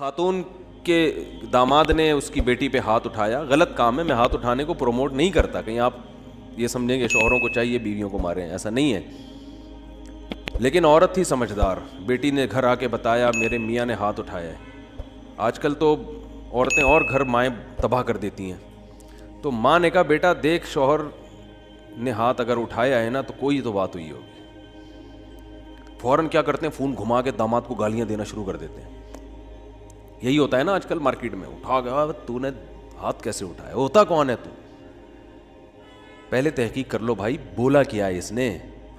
خاتون کے داماد نے اس کی بیٹی پہ ہاتھ اٹھایا، غلط کام ہے، میں ہاتھ اٹھانے کو پروموٹ نہیں کرتا، کہیں آپ یہ سمجھیں گے شوہروں کو چاہیے بیویوں کو ماریں، ایسا نہیں ہے، لیکن عورت تھی سمجھدار، بیٹی نے گھر آ کے بتایا میرے میاں نے ہاتھ اٹھایا ہے۔ آج کل تو عورتیں اور گھر مائیں تباہ کر دیتی ہیں، تو ماں نے کہا بیٹا دیکھ شوہر نے ہاتھ اگر اٹھایا ہے نا تو کوئی تو بات ہوئی ہوگی۔ فوراً کیا کرتے ہیں، فون گھما کے داماد کو گالیاں دینا شروع کر دیتے ہیں۔ یہی ہوتا ہے نا آج کل مارکیٹ میں، اٹھا گیا تو نے ہاتھ کیسے اٹھایا، ہوتا کون ہے تو؟ پہلے تحقیق کر لو بھائی، بولا کیا ہے اس نے،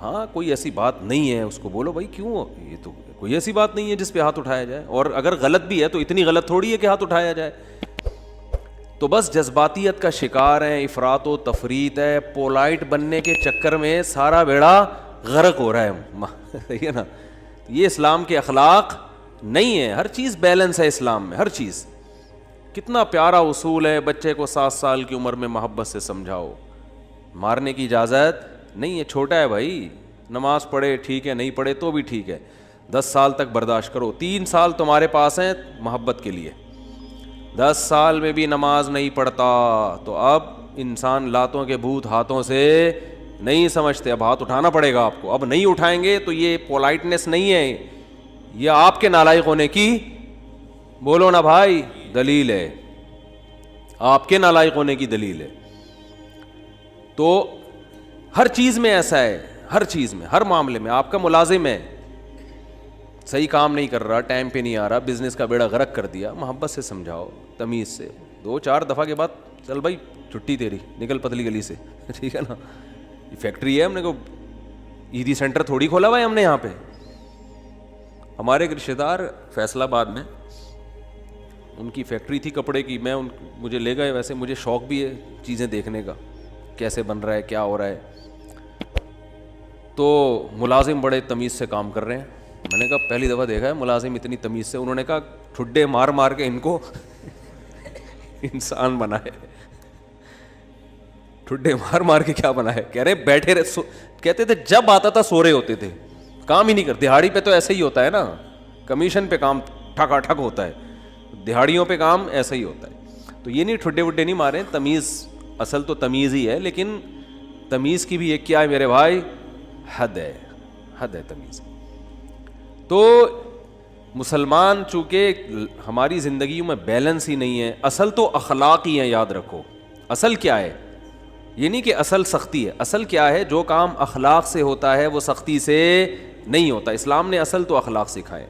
ہاں کوئی ایسی بات نہیں ہے، اس کو بولو بھائی کیوں، یہ تو کوئی ایسی بات نہیں ہے جس پہ ہاتھ اٹھایا جائے، اور اگر غلط بھی ہے تو اتنی غلط تھوڑی ہے کہ ہاتھ اٹھایا جائے۔ تو بس جذباتیت کا شکار ہے، افراط و تفریط ہے، پولائٹ بننے کے چکر میں سارا بیڑا غرق ہو رہا ہے، صحیح ہے نا؟ یہ اسلام کے اخلاق نہیں ہے، ہر چیز بیلنس ہے اسلام میں، ہر چیز۔ کتنا پیارا اصول ہے، بچے کو 7 سال کی عمر میں محبت سے سمجھاؤ، مارنے کی اجازت نہیں ہے، چھوٹا ہے بھائی، نماز پڑھے ٹھیک ہے، نہیں پڑھے تو بھی ٹھیک ہے، 10 سال تک برداشت کرو، 3 سال تمہارے پاس ہیں محبت کے لیے، 10 سال میں بھی نماز نہیں پڑھتا تو اب انسان لاتوں کے بھوت ہاتھوں سے نہیں سمجھتے، اب ہاتھ اٹھانا پڑے گا آپ کو، اب نہیں اٹھائیں گے تو یہ پولائٹنس نہیں ہے، یہ آپ کے نالائق ہونے کی، بولو نا بھائی، دلیل ہے، آپ کے نالائق ہونے کی دلیل ہے۔ تو ہر چیز میں ایسا ہے، ہر چیز میں، ہر معاملے میں، آپ کا ملازم ہے صحیح کام نہیں کر رہا، ٹائم پہ نہیں آ رہا، بزنس کا بیڑا غرق کر دیا، محبت سے سمجھاؤ، تمیز سے، 2-4 دفعہ کے بعد چل بھائی چھٹی تیری، نکل پتلی گلی سے، ٹھیک ہے نا؟ یہ فیکٹری ہے، ہم نے کو ایدی سینٹر تھوڑی کھولا ہوا ہے ہم نے یہاں پہ۔ ہمارے ایک رشتہ دار فیصل آباد میں، ان کی فیکٹری تھی کپڑے کی، مجھے لے گئے، ویسے مجھے شوق بھی ہے چیزیں دیکھنے کا، کیسے بن رہا ہے، کیا ہو رہا ہے، تو ملازم بڑے تمیز سے کام کر رہے ہیں، میں نے کہا پہلی دفعہ دیکھا ہے ملازم اتنی تمیز سے، انہوں نے کہا ٹھڈے مار مار کے ان کو انسان بنا ہے، ٹھڈے مار مار کے کیا بنا ہے، کہہ رہے بیٹھے رہے، کہتے تھے جب آتا تھا سو رہے ہوتے تھے، کام ہی نہیں کرتے، دہاڑی پہ تو ایسے ہی ہوتا ہے نا، کمیشن پہ کام ٹھکا ٹھک ہوتا ہے، دہاڑیوں پہ کام ایسا ہی ہوتا ہے، تو یہ نہیں ٹھڈے وڈے نہیں مارے، تمیز، اصل تو تمیز ہی ہے، لیکن تمیز کی بھی ایک کیا ہے میرے بھائی، حد ہے، حد ہے تمیز۔ تو مسلمان چونکہ ہماری زندگیوں میں بیلنس ہی نہیں ہے، اصل تو اخلاق ہی ہیں، یاد رکھو، اصل کیا ہے، یہ نہیں کہ اصل سختی ہے، اصل کیا ہے، جو کام اخلاق سے ہوتا ہے وہ سختی سے نہیں ہوتا، اسلام نے اصل تو اخلاق سکھائے۔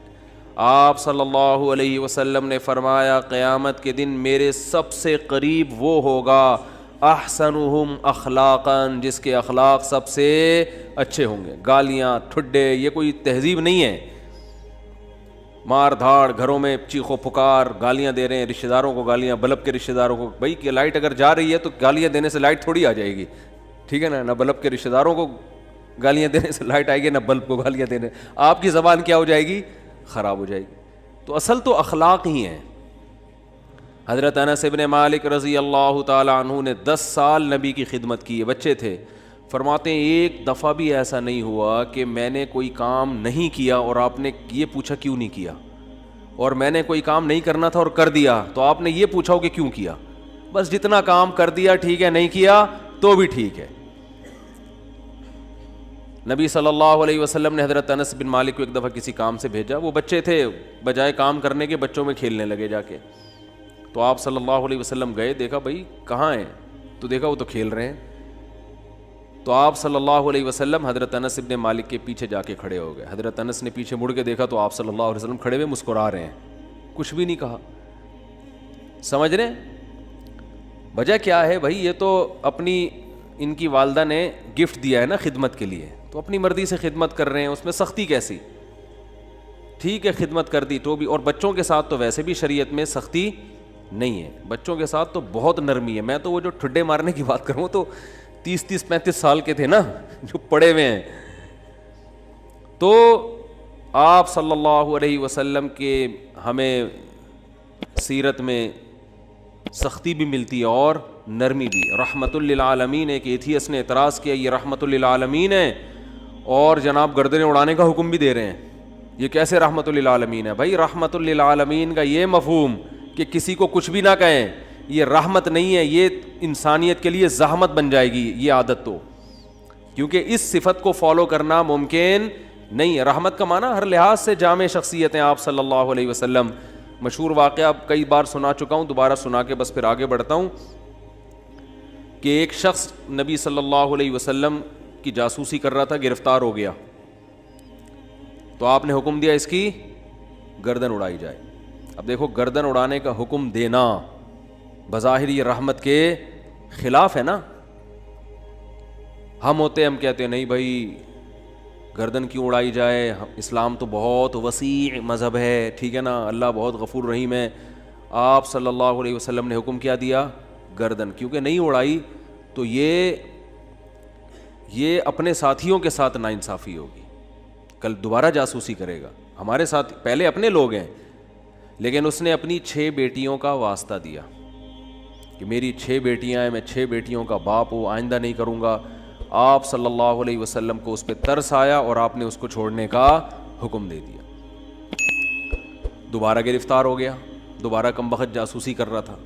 آپ صلی اللہ علیہ وسلم نے فرمایا قیامت کے دن میرے سب سے قریب وہ ہوگا احسنہم اخلاقا، جس کے اخلاق سب سے اچھے ہوں گے۔ گالیاں، ٹھڈے، یہ کوئی تہذیب نہیں ہے، مار دھاڑ، گھروں میں چیخو پکار، گالیاں دے رہے ہیں رشتہ داروں کو، گالیاں بلب کے رشتہ داروں کو، بھائی کہ لائٹ اگر جا رہی ہے تو گالیاں دینے سے لائٹ تھوڑی آ جائے گی، ٹھیک ہے نا؟ نہ بلب کے رشتہ داروں کو گالیاں دینے سے لائٹ آئے گی، نہ بلب کو گالیاں دینے، آپ کی زبان کیا ہو جائے گی، خراب ہو جائے گی۔ تو اصل تو اخلاق ہی ہیں۔ حضرت انس بن مالک رضی اللہ تعالی عنہ نے 10 سال نبی کی خدمت کی ہے، بچے تھے، فرماتے ہیں ایک دفعہ بھی ایسا نہیں ہوا کہ میں نے کوئی کام نہیں کیا اور آپ نے یہ پوچھا کیوں نہیں کیا، اور میں نے کوئی کام نہیں کرنا تھا اور کر دیا تو آپ نے یہ پوچھا ہو کہ کیوں کیا، بس جتنا کام کر دیا ٹھیک ہے، نہیں کیا تو بھی ٹھیک ہے۔ نبی صلی اللہ علیہ وسلم نے حضرت انس بن مالک کو ایک دفعہ کسی کام سے بھیجا، وہ بچے تھے، بجائے کام کرنے کے بچوں میں کھیلنے لگے جا کے، تو آپ صلی اللہ علیہ وسلم گئے، دیکھا بھائی کہاں ہیں، تو دیکھا وہ تو کھیل رہے ہیں، تو آپ صلی اللہ علیہ وسلم حضرت انس بن مالک کے پیچھے جا کے کھڑے ہو گئے۔ حضرت انس نے پیچھے مڑ کے دیکھا تو آپ صلی اللہ علیہ وسلم کھڑے ہوئے مسکرا رہے ہیں، کچھ بھی نہیں کہا۔ سمجھ رہے ہیں وجہ کیا ہے بھائی، یہ تو اپنی ان کی والدہ نے گفٹ دیا ہے نا خدمت کے لیے، تو اپنی مرضی سے خدمت کر رہے ہیں، اس میں سختی کیسی، ٹھیک ہے خدمت کر دی تو بھی، اور بچوں کے ساتھ تو ویسے بھی شریعت میں سختی نہیں ہے، بچوں کے ساتھ تو بہت نرمی ہے۔ میں تو وہ جو ٹھڈے مارنے کی بات کروں تو 30-35 سال کے تھے نا جو پڑے ہوئے ہیں، تو آپ صلی اللہ علیہ وسلم کے ہمیں سیرت میں سختی بھی ملتی ہے اور نرمی بھی۔ رحمت للعالمین، ایک ایتھیس نے اعتراض کیا یہ رحمت للعالمین ہے اور جناب گردنیں اڑانے کا حکم بھی دے رہے ہیں، یہ کیسے رحمت للعالمین ہے؟ بھائی رحمت للعالمین کا یہ مفہوم کہ کسی کو کچھ بھی نہ کہیں یہ رحمت نہیں ہے، یہ انسانیت کے لیے زحمت بن جائے گی یہ عادت، تو کیونکہ اس صفت کو فالو کرنا ممکن نہیں ہے۔ رحمت کا معنی ہر لحاظ سے جامع شخصیت ہیں آپ صلی اللہ علیہ وسلم۔ مشہور واقعہ کئی بار سنا چکا ہوں، دوبارہ سنا کے بس پھر آگے بڑھتا ہوں، کہ ایک شخص نبی صلی اللہ علیہ وسلم کی جاسوسی کر رہا تھا، گرفتار ہو گیا، تو آپ نے حکم دیا اس کی گردن اڑائی جائے۔ اب دیکھو گردن اڑانے کا حکم دینا بظاہر یہ رحمت کے خلاف ہے نا۔ ہم ہوتے ہم کہتے ہیں نہیں بھائی گردن کیوں اڑائی جائے، اسلام تو بہت وسیع مذہب ہے، ٹھیک ہے نا، اللہ بہت غفور رحیم ہے۔ آپ صلی اللہ علیہ وسلم نے حکم کیا دیا؟ گردن، کیونکہ نہیں اڑائی تو یہ اپنے ساتھیوں کے ساتھ ناانصافی ہوگی، کل دوبارہ جاسوسی کرے گا۔ ہمارے ساتھ پہلے اپنے لوگ ہیں، لیکن اس نے اپنی 6 بیٹیوں کا واسطہ دیا کہ میری 6 بیٹیاں ہیں، میں 6 بیٹیوں کا باپ ہوں، آئندہ نہیں کروں گا۔ آپ صلی اللہ علیہ وسلم کو اس پہ ترس آیا اور آپ نے اس کو چھوڑنے کا حکم دے دیا۔ دوبارہ گرفتار ہو گیا، دوبارہ کمبخت جاسوسی کر رہا تھا،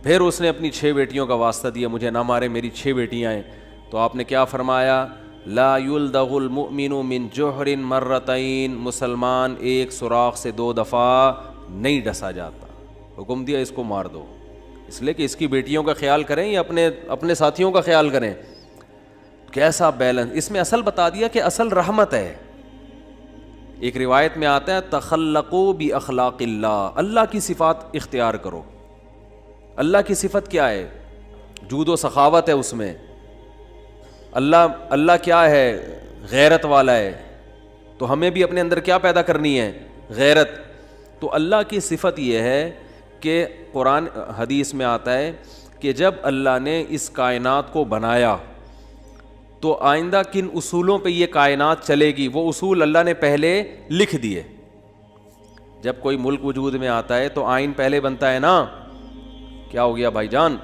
پھر اس نے اپنی 6 بیٹیوں کا واسطہ دیا، مجھے نہ مارے، میری 6 بیٹیاں ہیں۔ تو آپ نے کیا فرمایا؟ لا یلدغ المؤمن من جوہر مرتین، مسلمان ایک سوراخ سے 2 دفعہ نہیں ڈسا جاتا۔ حکم دیا اس کو مار دو، اس لیے کہ اس کی بیٹیوں کا خیال کریں یا اپنے ساتھیوں کا خیال کریں۔ کیسا بیلنس اس میں، اصل بتا دیا کہ اصل رحمت ہے۔ ایک روایت میں آتا ہے تخلقوا باخلاق اللہ، اللہ کی صفات اختیار کرو۔ اللہ کی صفت کیا ہے؟ جود و سخاوت ہے اس میں۔ اللہ کیا ہے؟ غیرت والا ہے، تو ہمیں بھی اپنے اندر کیا پیدا کرنی ہے؟ غیرت۔ تو اللہ کی صفت یہ ہے کہ قرآن حدیث میں آتا ہے کہ جب اللہ نے اس کائنات کو بنایا تو آئندہ کن اصولوں پہ یہ کائنات چلے گی، وہ اصول اللہ نے پہلے لکھ دیے۔ جب کوئی ملک وجود میں آتا ہے تو آئین پہلے بنتا ہے نا، کیا ہو گیا بھائی جان؟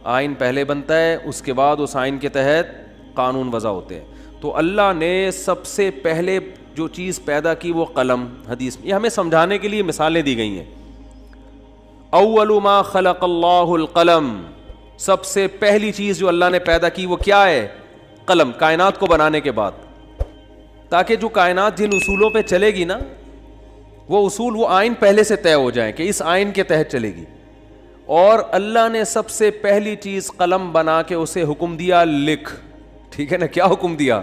آئین پہلے بنتا ہے، اس کے بعد اس آئین کے تحت قانون وضع ہوتے ہیں۔ تو اللہ نے سب سے پہلے جو چیز پیدا کی وہ قلم، حدیث میں یہ ہمیں سمجھانے کے لیے مثالیں دی گئی ہیں۔ اول ما خلق اللہ القلم، سب سے پہلی چیز جو اللہ نے پیدا کی وہ کیا ہے؟ قلم، کائنات کو بنانے کے بعد، تاکہ جو کائنات جن اصولوں پہ چلے گی نا، وہ اصول، وہ آئین پہلے سے طے ہو جائیں کہ اس آئین کے تحت چلے گی۔ اور اللہ نے سب سے پہلی چیز قلم بنا کے اسے حکم دیا لکھ، ٹھیک ہے نا؟ کیا حکم دیا؟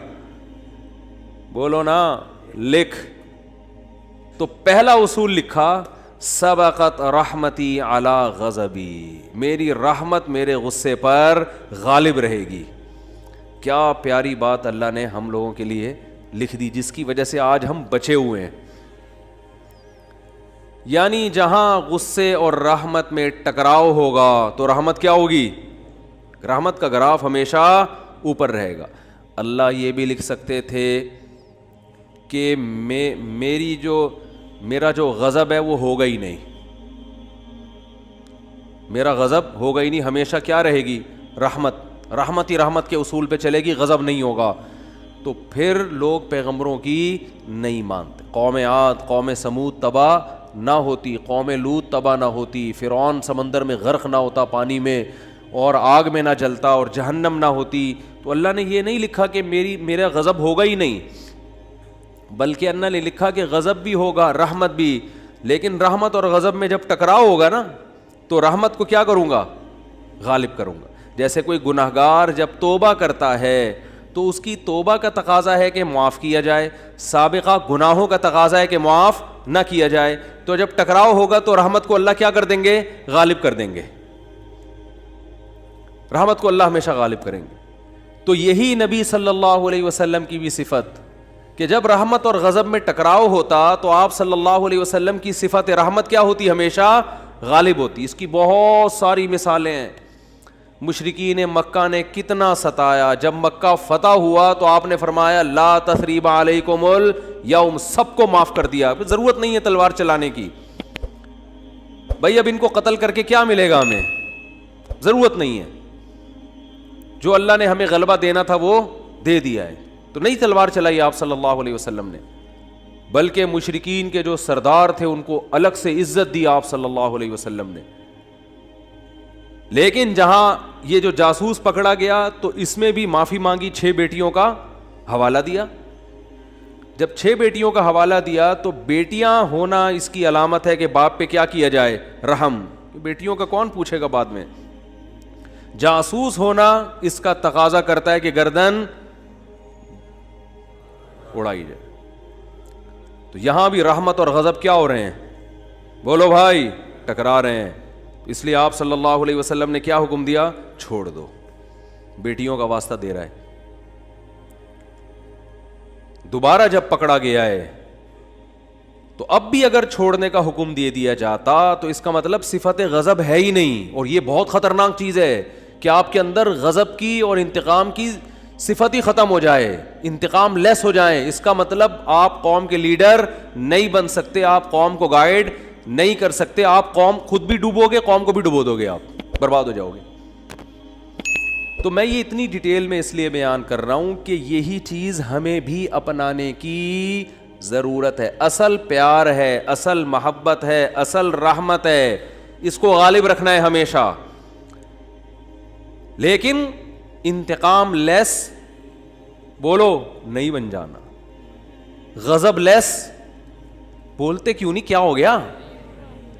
بولو نا، لکھ۔ تو پہلا اصول لکھا، سبقت رحمتی علی غضبی، میری رحمت میرے غصے پر غالب رہے گی۔ کیا پیاری بات اللہ نے ہم لوگوں کے لیے لکھ دی، جس کی وجہ سے آج ہم بچے ہوئے ہیں۔ یعنی جہاں غصے اور رحمت میں ٹکراؤ ہوگا تو رحمت کیا ہوگی؟ رحمت کا گراف ہمیشہ اوپر رہے گا۔ اللہ یہ بھی لکھ سکتے تھے کہ میرا جو غضب ہے وہ ہوگا ہی نہیں، میرا غضب ہوگا ہی نہیں، ہمیشہ کیا رہے گی؟ رحمت ہی رحمت کے اصول پہ چلے گی، غضب نہیں ہوگا۔ تو پھر لوگ پیغمبروں کی نہیں مانتے۔ قوم عاد، قوم سمود تباہ نہ ہوتی، قوم لوط تباہ نہ ہوتی، فرعون سمندر میں غرق نہ ہوتا پانی میں، اور آگ میں نہ جلتا، اور جہنم نہ ہوتی، تو اللہ نے یہ نہیں لکھا کہ میرا غضب ہوگا ہی نہیں، بلکہ اللہ نے لکھا کہ غضب بھی ہوگا، رحمت بھی۔ لیکن رحمت اور غضب میں جب ٹکراؤ ہوگا نا، تو رحمت کو کیا کروں گا؟ غالب کروں گا۔ جیسے کوئی گناہگار جب توبہ کرتا ہے تو اس کی توبہ کا تقاضا ہے کہ معاف کیا جائے، سابقہ گناہوں کا تقاضا ہے کہ معاف نہ کیا جائے۔ تو جب ٹکراؤ ہوگا تو رحمت کو اللہ کیا کر دیں گے؟ غالب کر دیں گے۔ رحمت کو اللہ ہمیشہ غالب کریں گے۔ تو یہی نبی صلی اللہ علیہ وسلم کی بھی صفت، کہ جب رحمت اور غضب میں ٹکراؤ ہوتا تو آپ صلی اللہ علیہ وسلم کی صفت رحمت کیا ہوتی؟ ہمیشہ غالب ہوتی۔ اس کی بہت ساری مثالیں ہیں۔ مشرکین مکہ نے کتنا ستایا، جب مکہ فتح ہوا تو آپ نے فرمایا لا تثریب علیکم الیوم، سب کو معاف کر دیا، ضرورت نہیں ہے تلوار چلانے کی۔ بھائی اب ان کو قتل کر کے کیا ملے گا ہمیں؟ ضرورت نہیں ہے، جو اللہ نے ہمیں غلبہ دینا تھا وہ دے دیا ہے، تو نہیں تلوار چلائی آپ صلی اللہ علیہ وسلم نے۔ بلکہ مشرکین کے جو سردار تھے ان کو الگ سے عزت دی آپ صلی اللہ علیہ وسلم نے. لیکن جہاں یہ جو جاسوس پکڑا گیا تو اس میں بھی معافی مانگی, 6 بیٹیوں کا حوالہ دیا. جب 6 بیٹیوں کا حوالہ دیا تو بیٹیاں ہونا اس کی علامت ہے کہ باپ پہ کیا کیا جائے, رحم. بیٹیوں کا کون پوچھے گا بعد میں. جاسوس ہونا اس کا تقاضا کرتا ہے کہ گردن اڑائی جائے. تو یہاں بھی رحمت اور غضب کیا ہو رہے ہیں, بولو بھائی, ٹکرا رہے ہیں. اس لیے آپ صلی اللہ علیہ وسلم نے کیا حکم دیا, چھوڑ دو. بیٹیوں کا واسطہ دے رہا ہے. دوبارہ جب پکڑا گیا ہے تو اب بھی اگر چھوڑنے کا حکم دے دیا جاتا تو اس کا مطلب صفت غضب ہے ہی نہیں. اور یہ بہت خطرناک چیز ہے کہ آپ کے اندر غضب کی اور انتقام کی صفت ہی ختم ہو جائے, انتقام لیس ہو جائیں. اس کا مطلب آپ قوم کے لیڈر نہیں بن سکتے, آپ قوم کو گائیڈ نہیں کر سکتے, آپ قوم خود بھی ڈوبو گے, قوم کو بھی ڈبو دو گے, آپ برباد ہو جاؤ گے. تو میں یہ اتنی ڈیٹیل میں اس لیے بیان کر رہا ہوں کہ یہی چیز ہمیں بھی اپنانے کی ضرورت ہے. اصل پیار ہے, اصل محبت ہے, اصل رحمت ہے, اس کو غالب رکھنا ہے ہمیشہ. لیکن انتقام لیس بولو نہیں بن جانا, غضب لیس بولتے کیوں نہیں, کیا ہو گیا,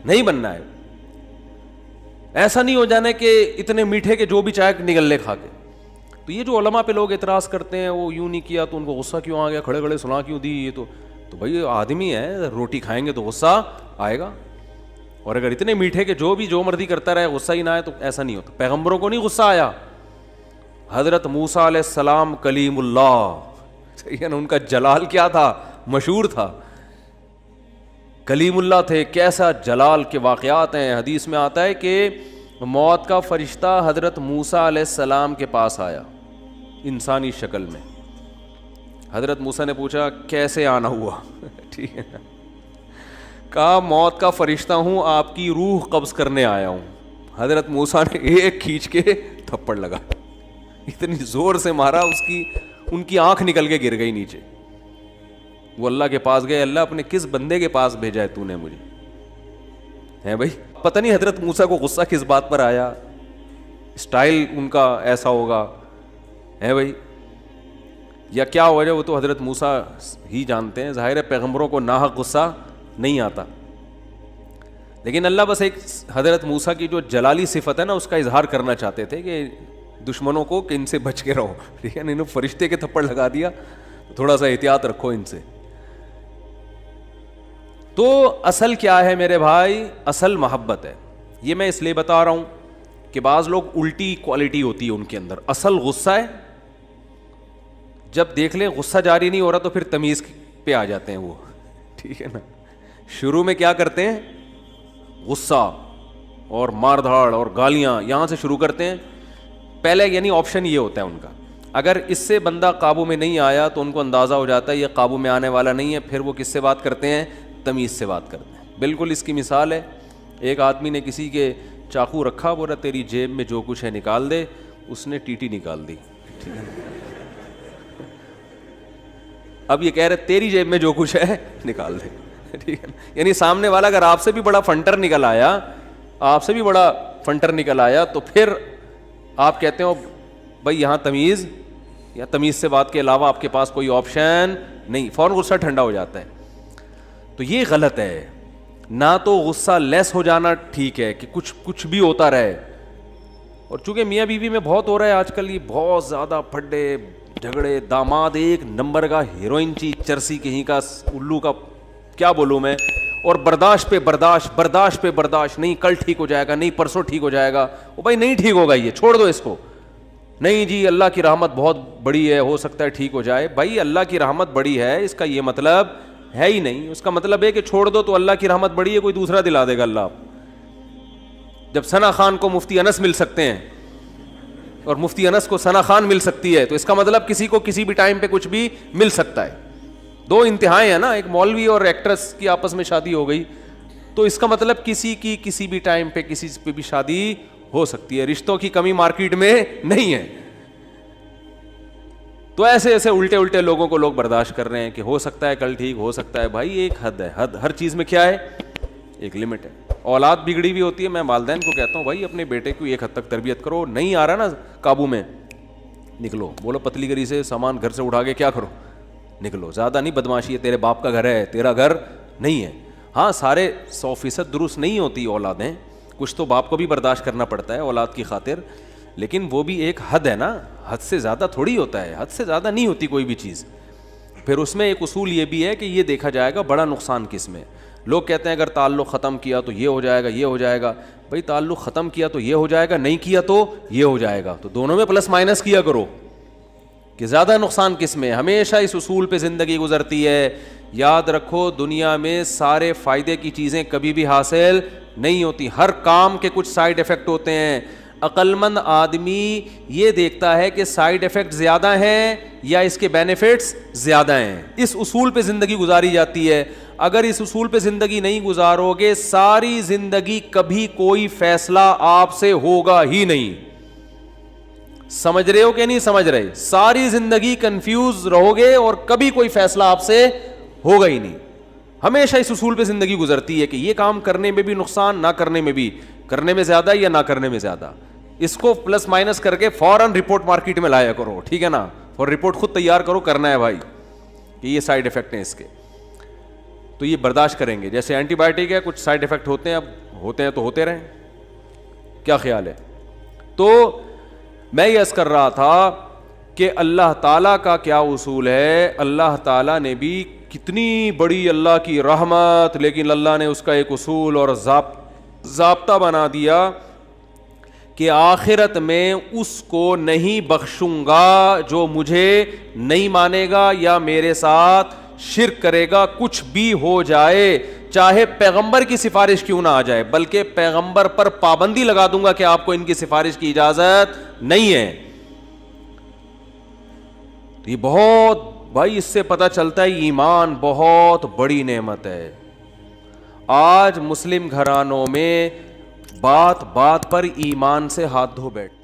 نہیں بننا ہے. ایسا نہیں ہو جانا کہ اتنے میٹھے کے جو بھی چائے نگل لے کھا کے. تو یہ جو علماء پہ لوگ اعتراض کرتے ہیں وہ یوں نہیں کیا تو ان کو غصہ کیوں آ گیا, کھڑے کھڑے سنا کیوں دی, یہ تو بھائی آدمی ہے, روٹی کھائیں گے تو غصہ آئے گا. اور اگر اتنے میٹھے کہ جو مرضی کرتا رہے غصہ ہی نہ آئے تو ایسا نہیں ہوتا. پیغمبروں کو نہیں غصہ آیا. حضرت موسیٰ علیہ السلام کلیم اللہ, ان کا جلال کیا تھا, مشہور تھا, کلیم اللہ تھے. کیسا جلال کے واقعات ہیں. حدیث میں آتا ہے کہ موت کا فرشتہ حضرت موسیٰ علیہ السلام کے پاس آیا انسانی شکل میں. حضرت موسیٰ نے پوچھا کیسے آنا ہوا, ٹھیک ہے, کہا موت کا فرشتہ ہوں, آپ کی روح قبض کرنے آیا ہوں. حضرت موسیٰ نے ایک کھینچ کے تھپڑ لگا, اتنی زور سے مارا ان کی آنکھ نکل کے گر گئی نیچے. وہ اللہ کے پاس گئے, اللہ اپنے کس بندے کے پاس بھیجا ہے تو نے مجھے, ہے بھائی. پتہ نہیں حضرت موسیٰ کو غصہ کس بات پر آیا, اسٹائل ان کا ایسا ہوگا, ہے بھائی, یا کیا وجہ, وہ تو حضرت موسیٰ ہی جانتے ہیں. ظاہر ہے پیغمبروں کو ناحق غصہ نہیں آتا, لیکن اللہ بس ایک حضرت موسیٰ کی جو جلالی صفت ہے نا اس کا اظہار کرنا چاہتے تھے کہ دشمنوں کو کہ ان سے بچ کے رہو, ٹھیک ہے. انہوں فرشتے کے تھپڑ لگا دیا, تھوڑا سا احتیاط رکھو ان سے. تو اصل کیا ہے میرے بھائی, اصل محبت ہے. یہ میں اس لیے بتا رہا ہوں کہ بعض لوگ الٹی کوالٹی ہوتی ہے ان کے اندر. اصل غصہ ہے, جب دیکھ لیں غصہ جاری نہیں ہو رہا تو پھر تمیز پہ آ جاتے ہیں وہ, ٹھیک ہے نا. شروع میں کیا کرتے ہیں, غصہ اور مار دھاڑ اور گالیاں یہاں سے شروع کرتے ہیں پہلے, یعنی آپشن یہ ہوتا ہے ان کا. اگر اس سے بندہ قابو میں نہیں آیا تو ان کو اندازہ ہو جاتا ہے یہ قابو میں آنے والا نہیں ہے, پھر وہ کس سے بات کرتے ہیں, تمیز سے بات کرتے ہیں. بالکل اس کی مثال ہے, ایک آدمی نے کسی کے چاقو رکھا, بولا تیری جیب میں جو کچھ ہے نکال دے, اس نے ٹیٹی نکال دی, ٹھیک ہے. اب یہ کہہ رہے تیری جیب میں جو کچھ ہے نکال دے, ٹھیک ہے. یعنی سامنے والا اگر آپ سے بھی بڑا فنٹر نکل آیا تو پھر آپ کہتے ہو بھائی یہاں تمیز, یا تمیز سے بات کے علاوہ آپ کے پاس کوئی آپشن نہیں, فوراً غصہ ٹھنڈا ہو جاتا ہے. تو یہ غلط ہے. نہ تو غصہ لیس ہو جانا ٹھیک ہے کہ کچھ بھی ہوتا رہے. اور چونکہ میاں بیوی میں بہت ہو رہا ہے آج کل, یہ بہت زیادہ پھڈے جھگڑے, داماد ایک نمبر کا ہیروئن چرسی کہیں کا الو کا, کیا بولوں میں, اور برداشت پہ برداشت, نہیں کل ٹھیک ہو جائے گا, نہیں پرسوں ٹھیک ہو جائے گا. وہ بھائی نہیں ٹھیک ہوگا, یہ چھوڑ دو اس کو. نہیں جی اللہ کی رحمت بہت بڑی ہے, ہو سکتا ہے ٹھیک ہو جائے. بھائی اللہ کی رحمت بڑی ہے اس کا یہ مطلب ہے ہی نہیں. اس کا مطلب ہے کہ چھوڑ دو تو اللہ کی رحمت بڑی ہے, کوئی دوسرا دلا دے گا اللہ. جب ثنا خان کو مفتی انس مل سکتے ہیں اور مفتی انس کو ثنا خان مل سکتی ہے, تو اس کا مطلب کسی کو کسی بھی ٹائم پہ کچھ بھی مل سکتا ہے. دو انتہائیں ہیں نا, ایک مولوی اور ایکٹریس کی آپس میں شادی ہو گئی, تو اس کا مطلب کسی کی کسی بھی ٹائم پہ کسی پہ بھی شادی ہو سکتی ہے. رشتوں کی کمی مارکیٹ میں نہیں ہے. تو ایسے ایسے الٹے الٹے لوگوں کو لوگ برداشت کر رہے ہیں کہ ہو سکتا ہے کل ٹھیک ہو سکتا ہے. بھائی ایک حد ہے, حد ہر چیز میں کیا ہے, ایک لمٹ ہے. اولاد بگڑی ہوئی ہوتی ہے, میں والدین کو کہتا ہوں بھائی اپنے بیٹے کو ایک حد تک تربیت کرو, نہیں آ رہا نا قابو میں, نکلو. بولو پتلی گری سے سامان گھر سے اٹھا کے کیا کرو, نکلو. زیادہ نہیں بدماشی ہے, تیرے باپ کا گھر ہے, تیرا گھر نہیں ہے. ہاں سارے 100% درست نہیں ہوتی اولادیں, کچھ تو باپ کو بھی برداشت کرنا پڑتا ہے اولاد کی خاطر, لیکن وہ بھی ایک حد ہے نا, حد سے زیادہ تھوڑی ہوتا ہے, حد سے زیادہ نہیں ہوتی کوئی بھی چیز. پھر اس میں ایک اصول یہ بھی ہے کہ یہ دیکھا جائے گا بڑا نقصان کس میں. لوگ کہتے ہیں اگر تعلق ختم کیا تو یہ ہو جائے گا, یہ ہو جائے گا. بھائی تعلق ختم کیا تو یہ ہو جائے گا, نہیں کیا تو یہ ہو جائے گا, تو دونوں میں پلس مائنس کیا کرو کہ زیادہ نقصان کس میں. ہمیشہ اس اصول پہ زندگی گزرتی ہے. یاد رکھو دنیا میں سارے فائدے کی چیزیں کبھی بھی حاصل نہیں ہوتی, ہر کام کے کچھ سائیڈ افیکٹ ہوتے ہیں. عقل مند آدمی یہ دیکھتا ہے کہ سائیڈ افیکٹ زیادہ ہیں یا اس کے بینیفٹس زیادہ ہیں. اس اصول پہ زندگی گزاری جاتی ہے. اگر اس اصول پہ زندگی نہیں گزارو گے ساری زندگی کبھی کوئی فیصلہ آپ سے ہوگا ہی نہیں. سمجھ رہے ہو کہ نہیں سمجھ رہے؟ ساری زندگی کنفیوز رہو گے اور کبھی کوئی فیصلہ آپ سے ہوگا ہی نہیں. ہمیشہ اس اصول پہ زندگی گزرتی ہے کہ یہ کام کرنے میں بھی نقصان, نہ کرنے میں بھی, کرنے میں زیادہ یا نہ کرنے میں زیادہ. اس کو پلس مائنس کر کے فوراً رپورٹ مارکیٹ میں لایا کرو, ٹھیک ہے نا, اور رپورٹ خود تیار کرو, کرنا ہے بھائی کہ یہ سائیڈ افیکٹ ہیں اس کے, تو یہ برداشت کریں گے. جیسے اینٹی بائیوٹک ہے, کچھ سائیڈ افیکٹ ہوتے ہیں, اب ہوتے ہیں تو ہوتے رہیں, کیا خیال ہے؟ تو میں یہ عرض کر رہا تھا کہ اللہ تعالیٰ کا کیا اصول ہے. اللہ تعالیٰ نے بھی کتنی بڑی اللہ کی رحمت, لیکن اللہ نے اس کا ایک اصول اور ضابطہ بنا دیا کہ آخرت میں اس کو نہیں بخشوں گا جو مجھے نہیں مانے گا یا میرے ساتھ شرک کرے گا, کچھ بھی ہو جائے, چاہے پیغمبر کی سفارش کیوں نہ آ جائے, بلکہ پیغمبر پر پابندی لگا دوں گا کہ آپ کو ان کی سفارش کی اجازت نہیں ہے. یہ بہت بھائی, اس سے پتہ چلتا ہے ایمان بہت بڑی نعمت ہے. آج مسلم گھرانوں میں بات بات پر ایمان سے ہاتھ دھو بیٹھے.